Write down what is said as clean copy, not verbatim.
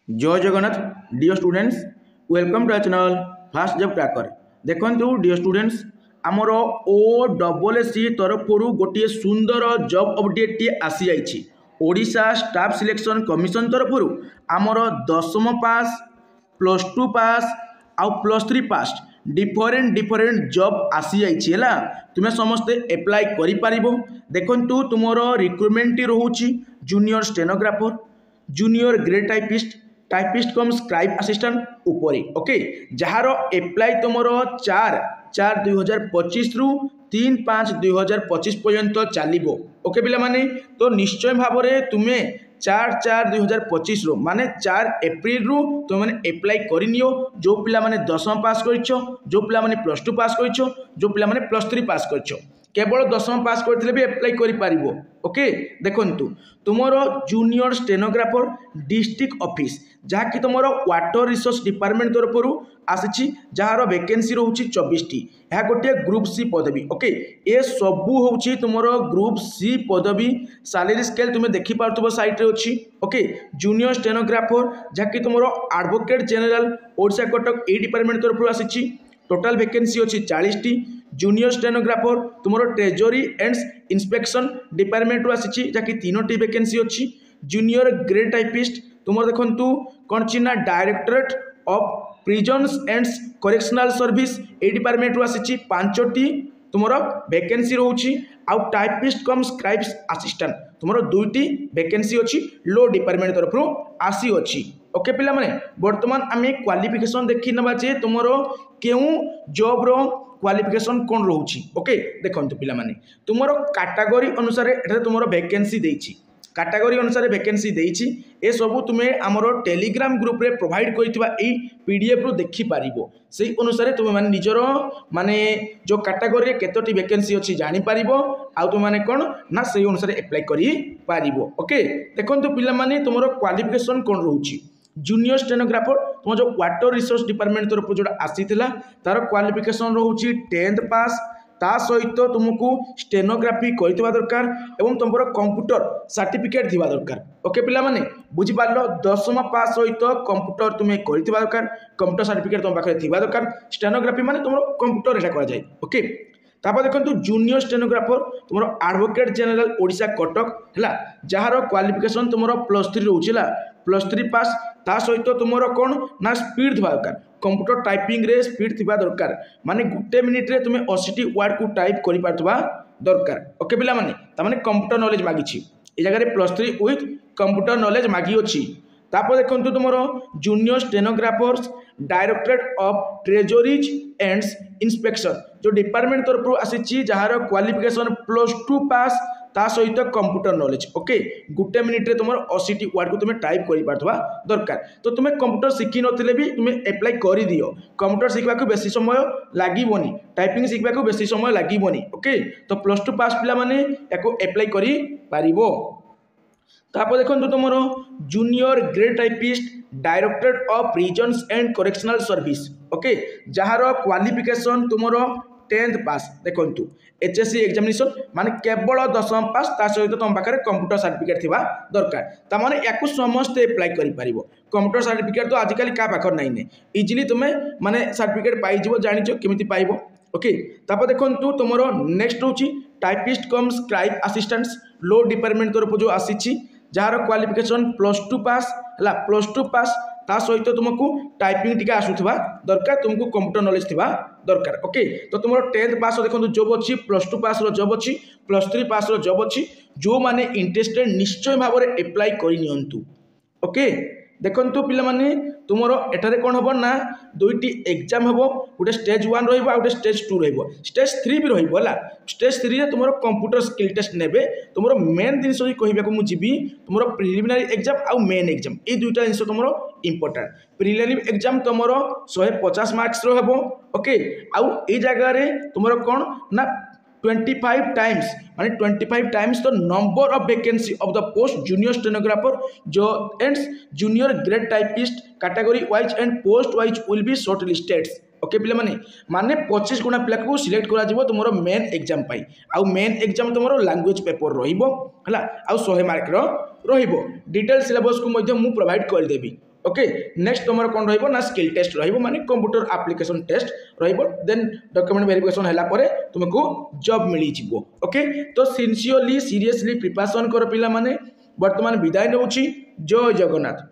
जय Jagannath dear students welcome to our channel fast job tracker. देखो dear students आमर OSSC तरफ गोटे सुंदर जॉब अपडेट टी आसी जाइए। ओडिशा स्टाफ सिलेक्शन कमिशन तरफ आमर 10th पास +2 पास आउ +3 पास डिफरेंट जॉब आसी जाइए। तुम्हें समस्ते एप्लाई करिपारिबो। देखंतु तुमर रिक्रुटमेंट रोची junior stenographer, junior grade typist cum scribe assistant उपरे। ओके जार एप्लाई तुमर 4/4/2025 रु 3/5/2025 पर्यंत चलो। ओके पिला माने तो निश्चय भाव में तुम्हें 4/4/2025 रो माने 4 एप्रिल रु तुम मैंने एप्लाई करनियो। जो पिला माने 10th पास करिछो, जो पिला माने +2 पास करिछो, जो पिला माने +3 पास करिछो, केवल 10th पास करथिले भी एप्लाई करि पारिबो। ओके देखंतु तुमरो जूनियर स्टेनोग्राफर डिस्ट्रिक्ट ऑफिस जहाँ कि तुम वाटर रिसोर्स डिपार्टमेंट तरफ आसी जार वैकेंसी रोची 24टी। यह गोटे ग्रुप सी पदवी। ओके ये सबू हूँ तुम ग्रुप सी पदवी। सैलरी स्केल तुम्हें देखी पार्थ साइट रे अच्छी। ओके जूनियर स्टेनोग्राफर जहाँ कि तुम advocate general Odisha Cuttack A department तरफ आसी। टोटाल वैकेंसी अच्छी 40टी। जूनियर स्टेनोग्राफर तुम ट्रेजरी एंड इंस्पेक्शन डिपार्टमेंट आसी जहाँकि 3टी वैकेंसी अच्छी। जूनियर ग्रेड टाइपिस्ट तुम देखु कौन ची ना directorate of prisons and correctional service A department आसी 5टी तुम वैकेंसी रोची। आउ टाइपिस्ट कम स्क्राइब्स असिस्टेंट तुम 2टी वैकेंसी अच्छी लो डिपार्टमेंट तरफ आसी अच्छी। ओके पिला माने वर्तमान आम क्वालिफिकेशन देखी नवा जे तुम क्यों जॉब रो क्वालिफिकेशन कौन रोची। ओके देखो पिला माने तुम कैटेगरी अनुसार तुम वैकेंसी देछि, कैटेगरी अनुसार वैकेंसी देछि। ए सबू तुम्हें आमर टेलीग्राम ग्रुप रे प्रोवाइड करथिबा ए पीडीएफ रो देखि पारिबो। से अनुसार तुम माने निजर माने जो कैटेगरी रे केतोटी वैकेंसी अछि जानि पारिबो। आ तुम माने कोन ना से अनुसार अप्लाई करि पारिबो। ओके देखंतु पिला माने तुमरो क्वालिफिकेशन कौन रोची। जूनियर स्टेनोग्राफर तुम जो वाटर रिसोर्स डिपार्टमेंट तरफ जो आसी तार क्वालिफिकेशन रोची 10th पास। ता सहित तुमको स्टेनोग्राफी करथिबा दरकार एवं तुम कंप्यूटर सर्टिफिकेट थिबा दरकार। ओके पिला माने बुझी पारलो 10th पास सहित कंप्यूटर तुम्हें करथिबा दरकार, कंप्यूटर सर्टिफिकेट तुम पाखे थिबा दरकार। स्टेनोग्राफी माने तुम कंप्यूटर एटा करा जाय। ओके तापर देखो जूनियर स्टेनोग्राफर तुम एडवोकेट जनरल ओडिशा कटक है जार क्वालिफिकेशन तुम +3 रोची +3 पास। ता सहित तुम कौन ना स्पीड थी दरकार, कंप्यूटर टाइपिंग रे स्पीड थी दरकार माने गुटे मिनिट रे तुम 80टी वर्ड को टाइप कर पारथबा दरकार। ओके पिला माने तामाने कंप्यूटर नॉलेज मागिछि ए जगह +3 विथ कंप्यूटर नॉलेज मागी अछि। तापर देखो तुम junior stenographers directorate of treasuries and inspection जो डिपार्टमेंट तरफ आसी जार क्वालिफिकेशन +2 पास ता सहित कंप्यूटर नॉलेज। ओके गुटे मिनिट रे तुम 80टी वर्ड को तुम टाइप कर पारथबा दरकार। तो तुम कंप्यूटर शिखी नथिले भी तुम अप्लाई कर दियो। कंप्यूटर शिखा को बेसी समय लागिबोनी, टाइपिंग शिखा को बेसी समय लागिबोनी। ओके तो +2 पास पिला माने एको अप्लाई करि पारिबो। तापर देखो तुम junior grade typist directorate of prisons and correctional service. Okay jar qualification तुम 10th पास। देखो HSC एग्जामिनेशन माने केवल 10th पास ता सहित तुम पाखे कंप्यूटर सर्टिफिकेट थिबा दरकार। ता माने याकु समस्त अप्लाई करि पारिबो। कंप्यूटर सर्टिफिकेट तो आजिकल का पाखर नहीं ने इजिली तुम माने सर्टिफिकेट पाई जिवो जानिचो केमिति पाइबो। ओके तापर देखो तुम नेक्स्ट होची टाइपिस्ट कम स्क्राइब असिस्टेंट्स लो डिपार्टमेंट तरफ जो आसी जार क्वालिफिकेशन +2 पास है +2 पास ता सहित तुमको टाइपिंग टिका आसुथबा दरकार, तुमको कंप्यूटर नॉलेज थिबा दरकार। ओके तो तुम 10th पास देखो जॉब अच्छी, +2 पास जॉब अच्छी, +3 पास जॉब अच्छी। जो माने इंटरेस्टेड निश्चय भाव में अप्लाई करनियंतु। ओके देखंतु पिला माने तुमर एठारे कोन हबो ना 2टी एग्जाम हबो, गोटे स्टेज 1 रहइबो आ गोटे स्टेज 2 रहइबो, स्टेज 3 भी रहइबो हला। स्टेज 3 रे तुमर कंप्यूटर स्किल टेस्ट नेबे। तुमर मेन दिन सही कहिबा को मु जिबी तुमर प्रिलिमिनरी एग्जाम आ मेन एग्जाम ए दुइटा दिन तुमर इंपोर्टेंट। प्रिलिमिनरी एग्जाम तुमर 150 मार्क्स रो हबो। ओके आ ए जगह रे तुमर कोन ना 25 टाइम्स माने 25 times the number of vacancy of the post junior stenographer जो and junior grade typist category wise and post wise will be short listed. Okay पिला माने 25 गुणा पिला को सिलेक्ट करा जिवो तुमरो मेन एग्जाम पाई। आउ मेन एग्जाम तुमरो लैंग्वेज पेपर रहिबो हला आउ 100 मार्क रो रहिबो। डिटेल सिलेबस को मध्य मु प्रोवाइड कर देबी। ओके नेक्स्ट तुम कौन रहा स्किल टेस्ट रही computer application test then document verification है तुमको जॉब मिल जाव ओके तो सिंसियरली सीरियसली प्रिपरेशन कर पिला माने वर्तमान विदाय नौछि जय जगन्नाथ।